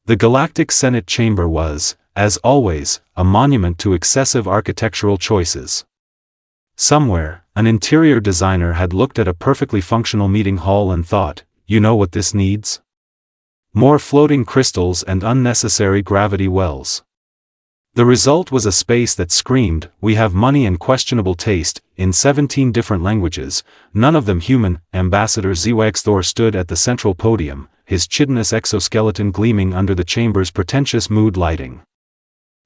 The Galactic Senate chamber was, as always, a monument to excessive architectural choices. Somewhere, an interior designer had looked at a perfectly functional meeting hall and thought, you know what this needs? More floating crystals and unnecessary gravity wells. The result was a space that screamed, we have money and questionable taste, in 17 different languages, none of them human. Ambassador HFY stood at the central podium, his chitinous exoskeleton gleaming under the chamber's pretentious mood lighting.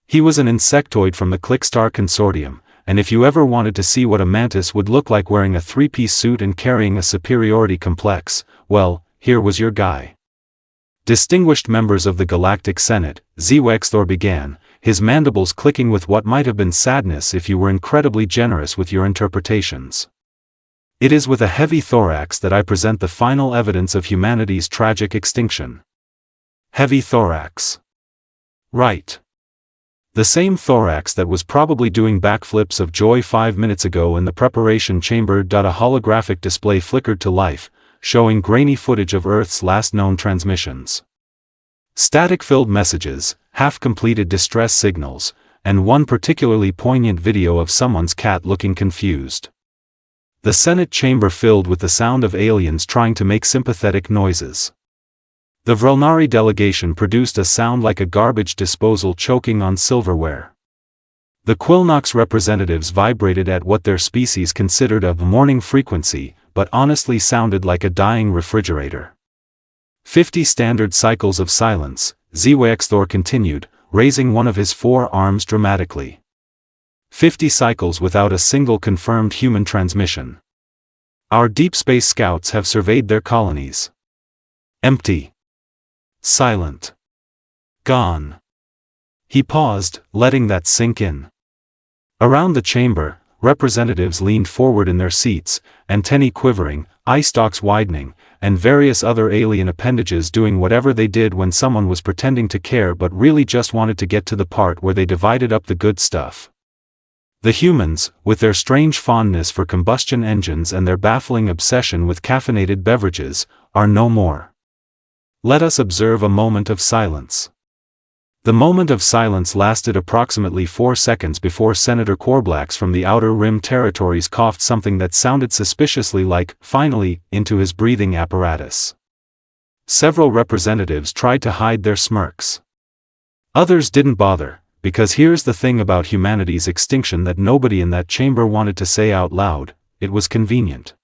He was an insectoid from the Clickstar Consortium, and if you ever wanted to see what a mantis would look like wearing a three-piece suit and carrying a superiority complex, well, here was your guy. Distinguished members of the Galactic Senate, HFY began, his mandibles clicking with what might have been sadness if you were incredibly generous with your interpretations. It is with a heavy thorax that I present the final evidence of humanity's tragic extinction. Heavy thorax. Right. The same thorax that was probably doing backflips of joy 5 minutes ago in the preparation chamber. A holographic display flickered to life, showing grainy footage of Earth's last known transmissions. Static-filled messages, half-completed distress signals, and one particularly poignant video of someone's cat looking confused. The Senate chamber filled with the sound of aliens trying to make sympathetic noises. The Vrelnari delegation produced a sound like a garbage disposal choking on silverware. The Quilnox representatives vibrated at what their species considered a morning frequency, but honestly sounded like a dying refrigerator. 50 standard cycles of silence, HFY continued, raising one of his 4 arms dramatically. 50 cycles without a single confirmed human transmission. Our deep space scouts have surveyed their colonies. Empty. Silent. Gone. He paused, letting that sink in. Around the chamber, representatives leaned forward in their seats, antennae quivering, eye stalks widening, and various other alien appendages doing whatever they did when someone was pretending to care but really just wanted to get to the part where they divided up the good stuff. The humans, with their strange fondness for combustion engines and their baffling obsession with caffeinated beverages, are no more. Let us observe a moment of silence. The moment of silence lasted approximately 4 seconds before Senator Corblax from the Outer Rim territories coughed something that sounded suspiciously like, finally, into his breathing apparatus. Several representatives tried to hide their smirks. Others didn't bother, because here's the thing about humanity's extinction that nobody in that chamber wanted to say out loud, it was convenient.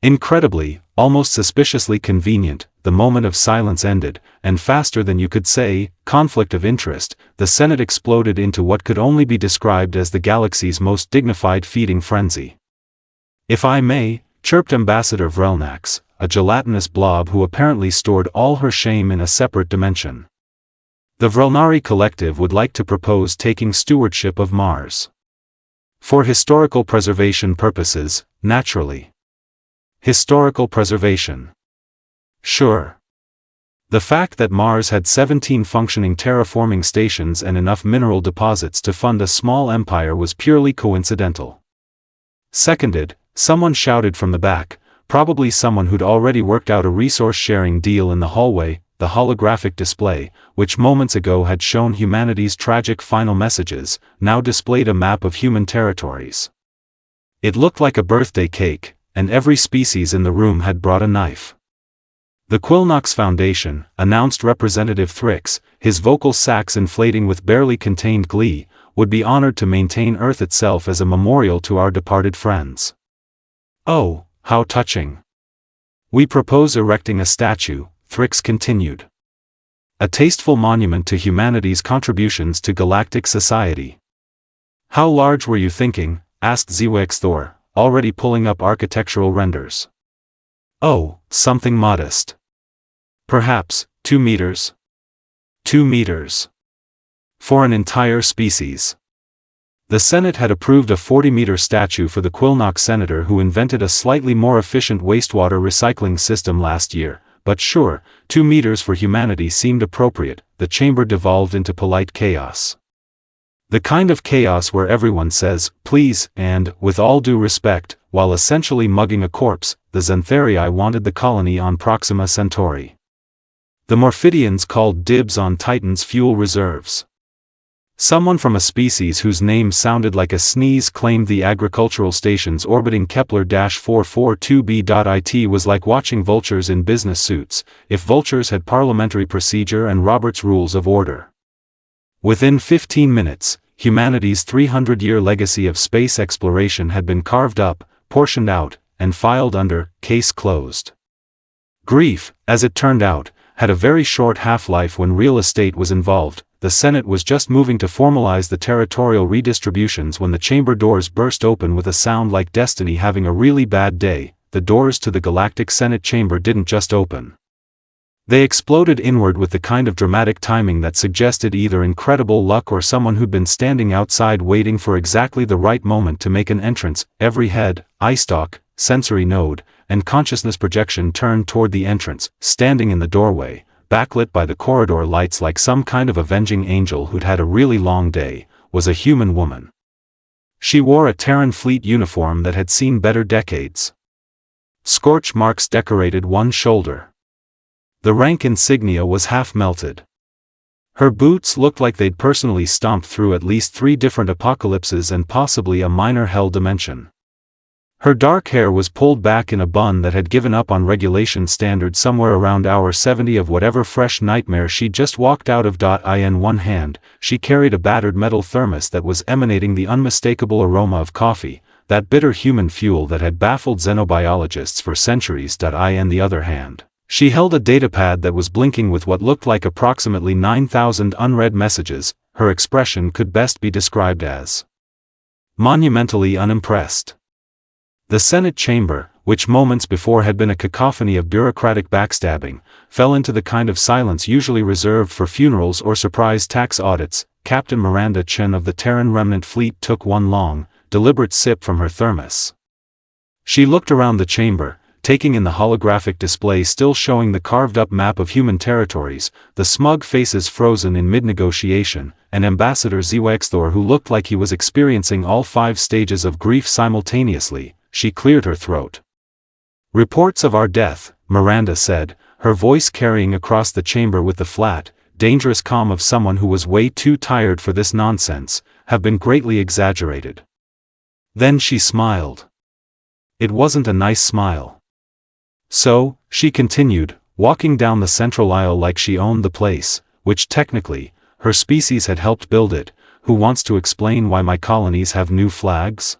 Incredibly, almost suspiciously convenient, the moment of silence ended, and faster than you could say, conflict of interest, the Senate exploded into what could only be described as the galaxy's most dignified feeding frenzy. If I may, chirped Ambassador Vrelnax, a gelatinous blob who apparently stored all her shame in a separate dimension. The Vrelnari Collective would like to propose taking stewardship of Mars. For historical preservation purposes, naturally. Historical preservation. Sure. The fact that Mars had 17 functioning terraforming stations and enough mineral deposits to fund a small empire was purely coincidental. Seconded, someone shouted from the back, probably someone who'd already worked out a resource-sharing deal in the hallway, the holographic display, which moments ago had shown humanity's tragic final messages, now displayed a map of human territories. It looked like a birthday cake, and every species in the room had brought a knife. The Quilnox Foundation, announced Representative Thrix, his vocal sacs inflating with barely contained glee, would be honored to maintain Earth itself as a memorial to our departed friends. Oh, how touching. We propose erecting a statue, Thrix continued. A tasteful monument to humanity's contributions to galactic society. How large were you thinking? Asked HFY, already pulling up architectural renders. Oh, something modest. Perhaps, 2 meters. 2 meters. For an entire species. The Senate had approved a 40-meter statue for the Quilnox senator who invented a slightly more efficient wastewater recycling system last year, but sure, 2 meters for humanity seemed appropriate. The chamber devolved into polite chaos. The kind of chaos where everyone says, please, and, with all due respect, while essentially mugging a corpse. The Xantherii wanted the colony on Proxima Centauri. The Morphidians called dibs on Titan's fuel reserves. Someone from a species whose name sounded like a sneeze claimed the agricultural stations orbiting Kepler-442b.it was like watching vultures in business suits, if vultures had parliamentary procedure and Robert's rules of order. Within 15 minutes, humanity's 300-year legacy of space exploration had been carved up, portioned out, and filed under case closed. Grief, as it turned out, had a very short half-life when real estate was involved. The Senate was just moving to formalize the territorial redistributions when the chamber doors burst open with a sound like destiny having a really bad day. The doors to the Galactic Senate chamber didn't just open. They exploded inward with the kind of dramatic timing that suggested either incredible luck or someone who'd been standing outside waiting for exactly the right moment to make an entrance. Every head, eye stalk, sensory node, and consciousness projection turned toward the entrance. Standing in the doorway, backlit by the corridor lights like some kind of avenging angel who'd had a really long day, was a human woman. She wore a Terran fleet uniform that had seen better decades. Scorch marks decorated one shoulder. The rank insignia was half melted. Her boots looked like they'd personally stomped through at least 3 different apocalypses and possibly a minor hell dimension. Her dark hair was pulled back in a bun that had given up on regulation standards somewhere around hour 70 of whatever fresh nightmare she'd just walked out of. In one hand, she carried a battered metal thermos that was emanating the unmistakable aroma of coffee, that bitter human fuel that had baffled xenobiologists for centuries. In the other hand, she held a datapad that was blinking with what looked like approximately 9,000 unread messages. Her expression could best be described as monumentally unimpressed. The Senate chamber, which moments before had been a cacophony of bureaucratic backstabbing, fell into the kind of silence usually reserved for funerals or surprise tax audits. Captain Miranda Chen of the Terran Remnant Fleet took one long, deliberate sip from her thermos. She looked around the chamber, taking in the holographic display still showing the carved-up map of human territories, the smug faces frozen in mid-negotiation, and Ambassador Zewexthor who looked like he was experiencing all 5 stages of grief simultaneously. She cleared her throat. "Reports of our death," Miranda said, her voice carrying across the chamber with the flat, dangerous calm of someone who was way too tired for this nonsense, "have been greatly exaggerated." Then she smiled. It wasn't a nice smile. "So," she continued, walking down the central aisle like she owned the place, which technically, her species had helped build it, "who wants to explain why my colonies have new flags?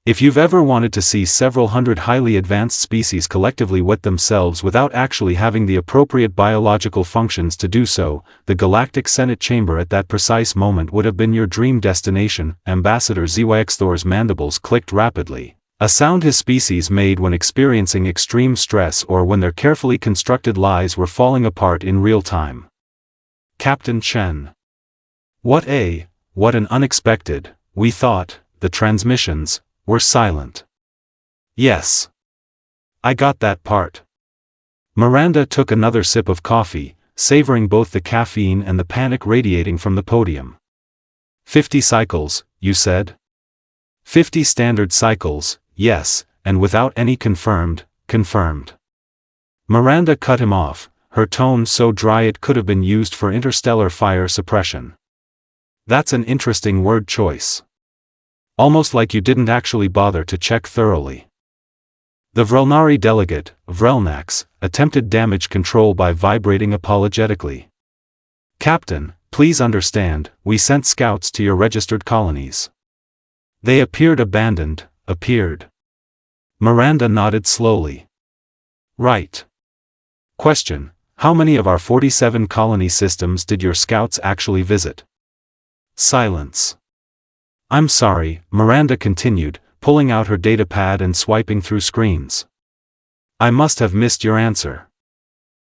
If you've ever wanted to see several hundred highly advanced species collectively wet themselves without actually having the appropriate biological functions to do so, the Galactic Senate chamber at that precise moment would have been your dream destination." Ambassador Zewexthor's mandibles clicked rapidly, a sound his species made when experiencing extreme stress or when their carefully constructed lies were falling apart in real time. "Captain Chen. What an unexpected, we thought, the transmissions were silent." "Yes. I got that part." Miranda took another sip of coffee, savoring both the caffeine and the panic radiating from the podium. 50 cycles, you said?" 50 standard cycles, yes, and without any confirmed. Miranda cut him off, her tone so dry it could have been used for interstellar fire suppression. "That's an interesting word choice. Almost like you didn't actually bother to check thoroughly." The Vrelnari delegate, Vrelnax, attempted damage control by vibrating apologetically. "Captain, please understand, we sent scouts to your registered colonies. They appeared abandoned." Miranda nodded slowly. "Right. Question, how many of our 47 colony systems did your scouts actually visit?" Silence. "I'm sorry," Miranda continued, pulling out her datapad and swiping through screens. "I must have missed your answer.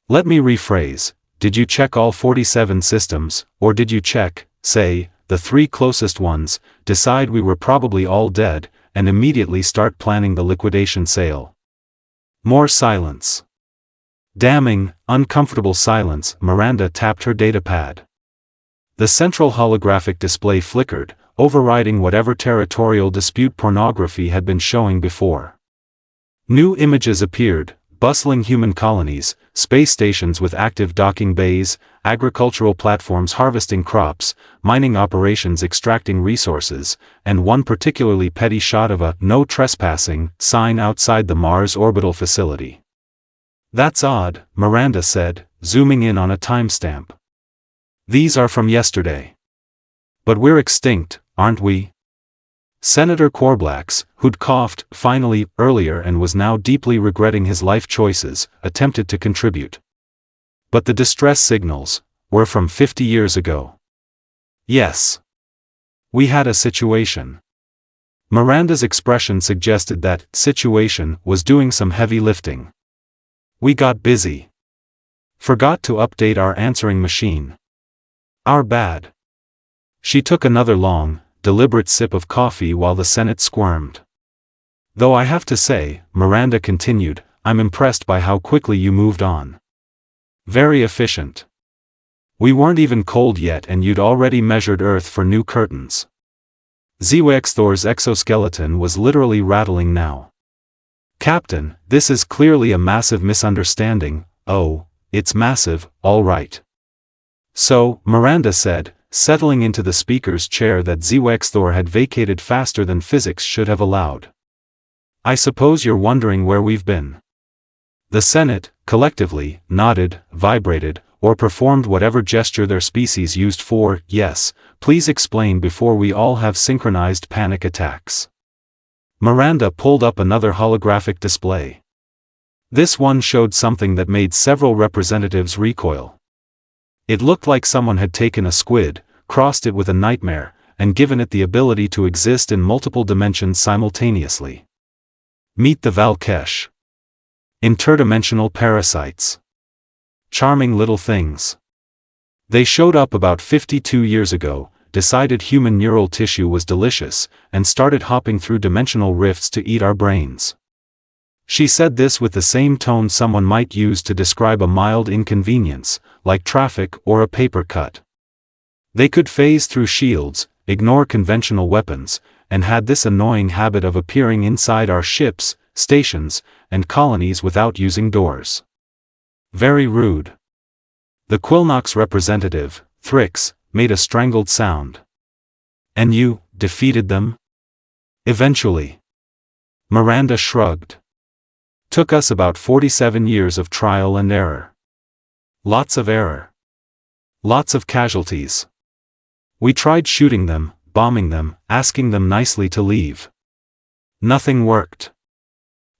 Let me rephrase, did you check all 47 systems, or did you check, say, the 3 closest ones, decide we were probably all dead, and immediately start planning the liquidation sale?" More silence. Damning, uncomfortable silence. Miranda tapped her datapad. The central holographic display flickered, overriding whatever territorial dispute pornography had been showing before. New images appeared, bustling human colonies, space stations with active docking bays, agricultural platforms harvesting crops, mining operations extracting resources, and one particularly petty shot of a "no trespassing" sign outside the Mars orbital facility. "That's odd," Miranda said, zooming in on a timestamp. "These are from yesterday. But we're extinct, aren't we?" Senator Korblax, who'd coughed, finally, earlier and was now deeply regretting his life choices, attempted to contribute. "But the distress signals were from 50 years ago." "Yes. We had a situation." Miranda's expression suggested that situation was doing some heavy lifting. "We got busy. Forgot to update our answering machine. Our bad." She took another long, deliberate sip of coffee while the Senate squirmed. "Though I have to say," Miranda continued, "I'm impressed by how quickly you moved on. Very efficient. We weren't even cold yet and you'd already measured Earth for new curtains." HFY's exoskeleton was literally rattling now. "Captain, this is clearly a massive misunderstanding." "Oh, it's massive, all right." "So," Miranda said, settling into the speaker's chair that HFY had vacated faster than physics should have allowed, "I suppose you're wondering where we've been." The Senate, collectively, nodded, vibrated, or performed whatever gesture their species used for "yes, please explain" before we all have synchronized panic attacks. Miranda pulled up another holographic display. This one showed something that made several representatives recoil. It looked like someone had taken a squid, crossed it with a nightmare, and given it the ability to exist in multiple dimensions simultaneously. Meet the Valkesh. Interdimensional parasites. Charming little things. They showed up about 52 years ago, decided human neural tissue was delicious, and started hopping through dimensional rifts to eat our brains. She said this with the same tone someone might use to describe a mild inconvenience, like traffic or a paper cut. They could phase through shields, ignore conventional weapons, and had this annoying habit of appearing inside our ships, stations, and colonies without using doors. Very rude. The Quilnox representative, Thrix, made a strangled sound. "And you defeated them?" "Eventually." Miranda shrugged. "Took us about 47 years of trial and error. Lots of error. Lots of casualties. We tried shooting them, bombing them, asking them nicely to leave. Nothing worked."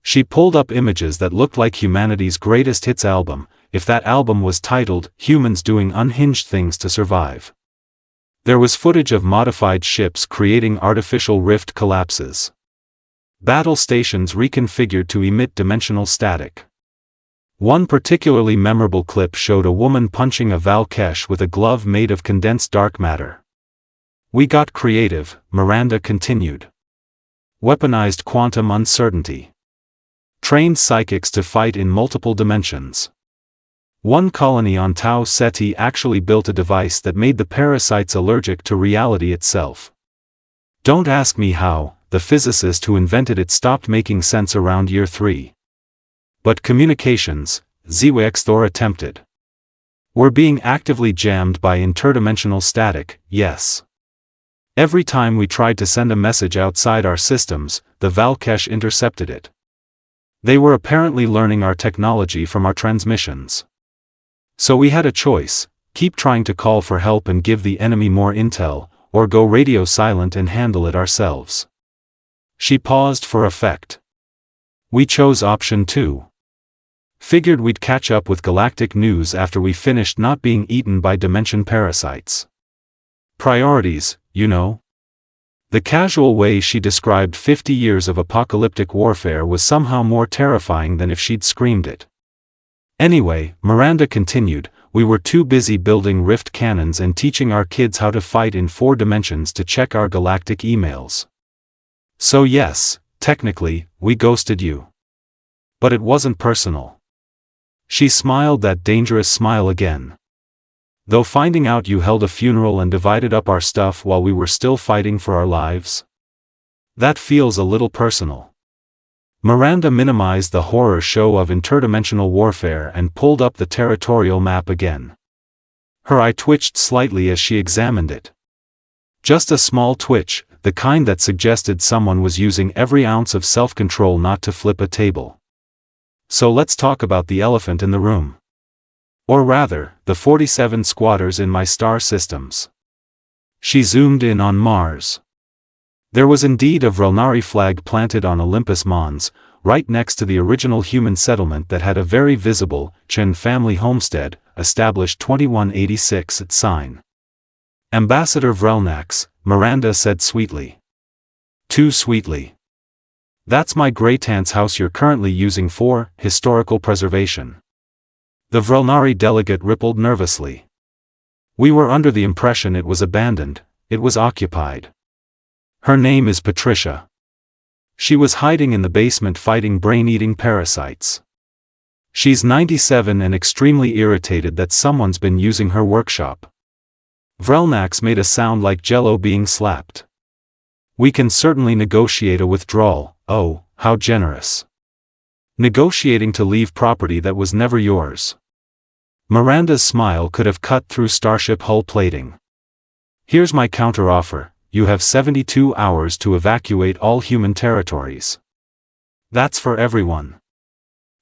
She pulled up images that looked like humanity's greatest hits album, if that album was titled "Humans Doing Unhinged Things to Survive." There was footage of modified ships creating artificial rift collapses. Battle stations reconfigured to emit dimensional static. One particularly memorable clip showed a woman punching a Valkesh with a glove made of condensed dark matter. "We got creative," Miranda continued. "Weaponized quantum uncertainty. Trained psychics to fight in multiple dimensions. One colony on Tau Ceti actually built a device that made the parasites allergic to reality itself. Don't ask me how. The physicist who invented it stopped making sense around year 3. But communications, HFY attempted. We're being actively jammed by interdimensional static, yes. Every time we tried to send a message outside our systems, the Valkesh intercepted it. They were apparently learning our technology from our transmissions. So we had a choice: keep trying to call for help and give the enemy more intel, or go radio silent and handle it ourselves." She paused for effect. "We chose option 2. Figured we'd catch up with galactic news after we finished not being eaten by dimension parasites. Priorities, you know." The casual way she described 50 years of apocalyptic warfare was somehow more terrifying than if she'd screamed it. "Anyway," Miranda continued, "we were too busy building rift cannons and teaching our kids how to fight in 4 dimensions to check our galactic emails. So yes, technically, we ghosted you. But it wasn't personal." She smiled that dangerous smile again. "Though finding out you held a funeral and divided up our stuff while we were still fighting for our lives? That feels a little personal." Miranda minimized the horror show of interdimensional warfare and pulled up the territorial map again. Her eye twitched slightly as she examined it. Just a small twitch, the kind that suggested someone was using every ounce of self-control not to flip a table. So let's talk about the elephant in the room. Or rather, the 47 squatters in my star systems. She zoomed in on Mars. There was indeed a Vrelnari flag planted on Olympus Mons, right next to the original human settlement that had a very visible Chen family homestead, established 2186 at sign. Ambassador Vrelnax, Miranda said sweetly. Too sweetly. That's my great-aunt's house you're currently using for historical preservation. The Vrelnari delegate rippled nervously. We were under the impression it was abandoned, it was occupied. Her name is Patricia. She was hiding in the basement fighting brain-eating parasites. She's 97 and extremely irritated that someone's been using her workshop. Vrelnax made a sound like jello being slapped. We can certainly negotiate a withdrawal. Oh, how generous. Negotiating to leave property that was never yours. Miranda's smile could have cut through starship hull plating. Here's my counteroffer. You have 72 hours to evacuate all human territories. That's for everyone.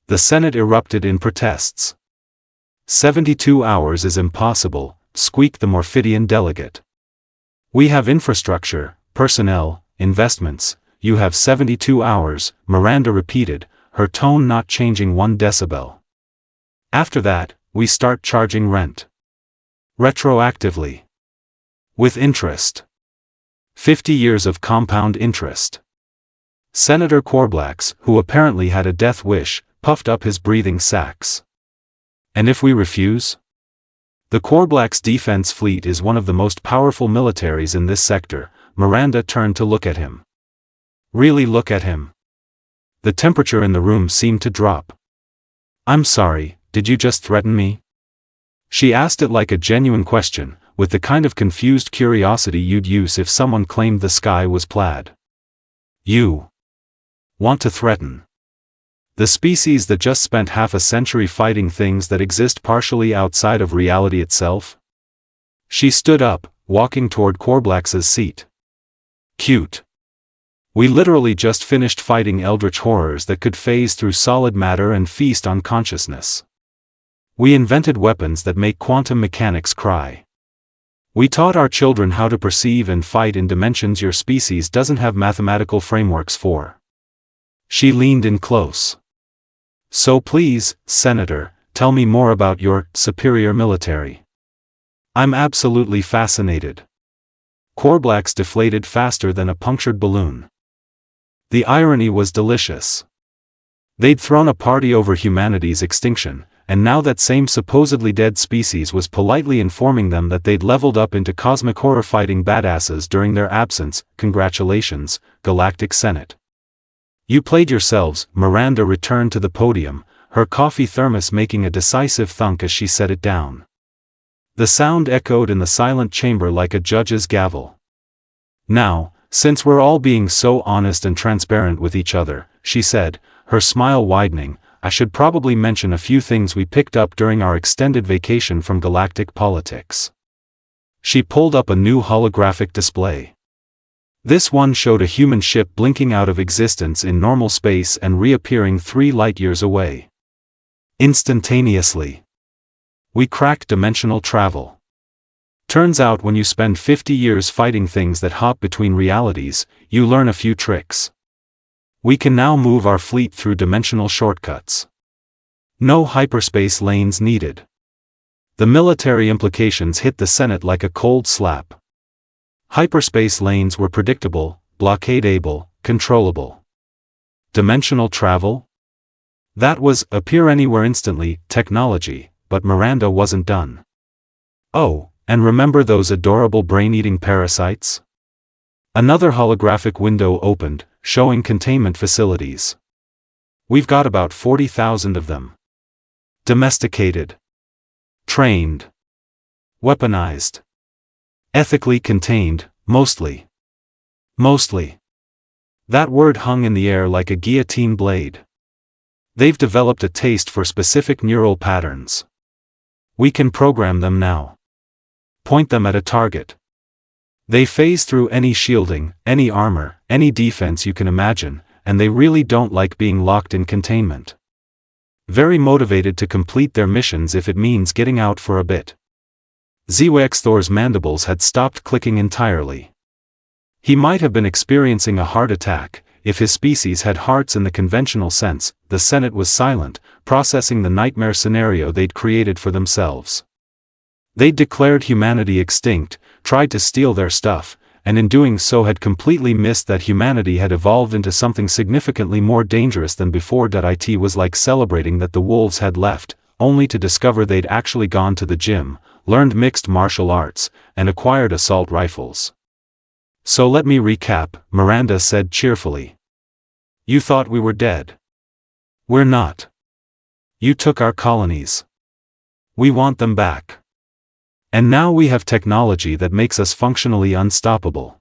The Senate erupted in protests. 72 hours is impossible, squeaked the Morphidian delegate. We have infrastructure, personnel, investments. You have 72 hours, Miranda repeated, her tone not changing 1 decibel. After that, we start charging rent. Retroactively. With interest. 50 years of compound interest. Senator Corblax, who apparently had a death wish, puffed up his breathing sacs. And if we refuse? The Corblax defense fleet is one of the most powerful militaries in this sector. Miranda turned to look at him. Really look at him. The temperature in the room seemed to drop. I'm sorry, did you just threaten me? She asked it like a genuine question, with the kind of confused curiosity you'd use if someone claimed the sky was plaid. You want to threaten the species that just spent half a century fighting things that exist partially outside of reality itself? She stood up, walking toward Corblax's seat. Cute. We literally just finished fighting eldritch horrors that could phase through solid matter and feast on consciousness. We invented weapons that make quantum mechanics cry. We taught our children how to perceive and fight in dimensions your species doesn't have mathematical frameworks for. She leaned in close. So please, Senator, tell me more about your superior military. I'm absolutely fascinated. Corblax deflated faster than a punctured balloon. The irony was delicious. They'd thrown a party over humanity's extinction, and now that same supposedly dead species was politely informing them that they'd leveled up into cosmic horror fighting badasses during their absence. Congratulations, Galactic Senate. You played yourselves. Miranda returned to the podium, her coffee thermos making a decisive thunk as she set it down. The sound echoed in the silent chamber like a judge's gavel. Now, since we're all being so honest and transparent with each other, she said, her smile widening, I should probably mention a few things we picked up during our extended vacation from galactic politics. She pulled up a new holographic display. This one showed a human ship blinking out of existence in normal space and reappearing 3 light-years away. Instantaneously. We cracked dimensional travel. Turns out when you spend 50 years fighting things that hop between realities, you learn a few tricks. We can now move our fleet through dimensional shortcuts. No hyperspace lanes needed. The military implications hit the Senate like a cold slap. Hyperspace lanes were predictable, blockade-able, controllable. Dimensional travel? That was appear anywhere instantly technology, but Miranda wasn't done. Oh, and remember those adorable brain-eating parasites? Another holographic window opened, showing containment facilities. We've got about 40,000 of them. Domesticated. Trained. Weaponized. Ethically contained, mostly. Mostly. That word hung in the air like a guillotine blade. They've developed a taste for specific neural patterns. We can program them now. Point them at a target. They phase through any shielding, any armor, any defense you can imagine, and they really don't like being locked in containment. Very motivated to complete their missions if it means getting out for a bit. HFY's mandibles had stopped clicking entirely. He might have been experiencing a heart attack. If his species had hearts in the conventional sense. The Senate was silent, processing the nightmare scenario they'd created for themselves. They'd declared humanity extinct, tried to steal their stuff, and in doing so had completely missed that humanity had evolved into something significantly more dangerous than before. It was like celebrating that the wolves had left, only to discover they'd actually gone to the gym, learned mixed martial arts, and acquired assault rifles. So let me recap, Miranda said cheerfully. You thought we were dead. We're not. You took our colonies. We want them back. And now we have technology that makes us functionally unstoppable.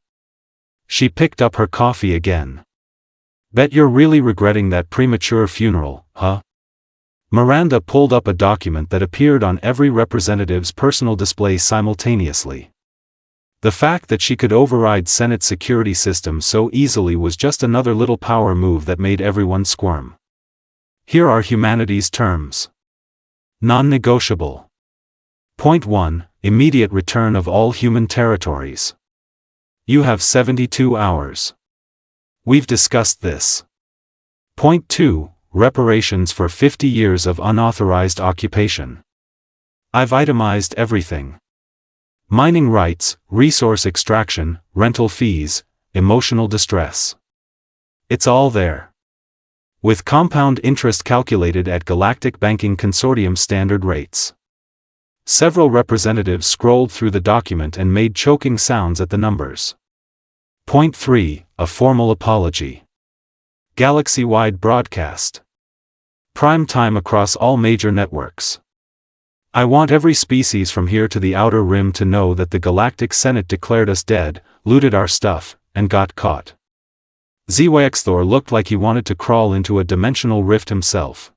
She picked up her coffee again. Bet you're really regretting that premature funeral, huh? Miranda pulled up a document that appeared on every representative's personal display simultaneously. The fact that she could override Senate security systems so easily was just another little power move that made everyone squirm. Here are humanity's terms. Non-negotiable. Point 1. Immediate return of all human territories. You have 72 hours. We've discussed this. Point 2. Reparations for 50 years of unauthorized occupation. I've itemized everything. Mining rights, resource extraction, rental fees, emotional distress. It's all there. With compound interest calculated at Galactic Banking Consortium standard rates. Several representatives scrolled through the document and made choking sounds at the numbers. Point 3. A formal apology. Galaxy-wide broadcast. Prime time across all major networks. I want every species from here to the outer rim to know that the Galactic Senate declared us dead, looted our stuff, and got caught. HFY looked like he wanted to crawl into a dimensional rift himself.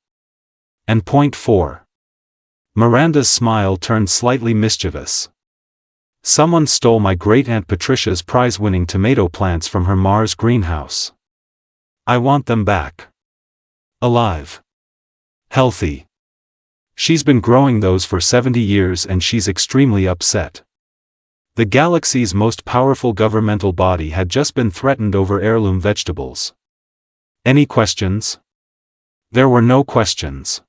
And point 4. Miranda's smile turned slightly mischievous. Someone stole my great-aunt Patricia's prize-winning tomato plants from her Mars greenhouse. I want them back. Alive. Healthy. She's been growing those for 70 years and she's extremely upset. The galaxy's most powerful governmental body had just been threatened over heirloom vegetables. Any questions? There were no questions.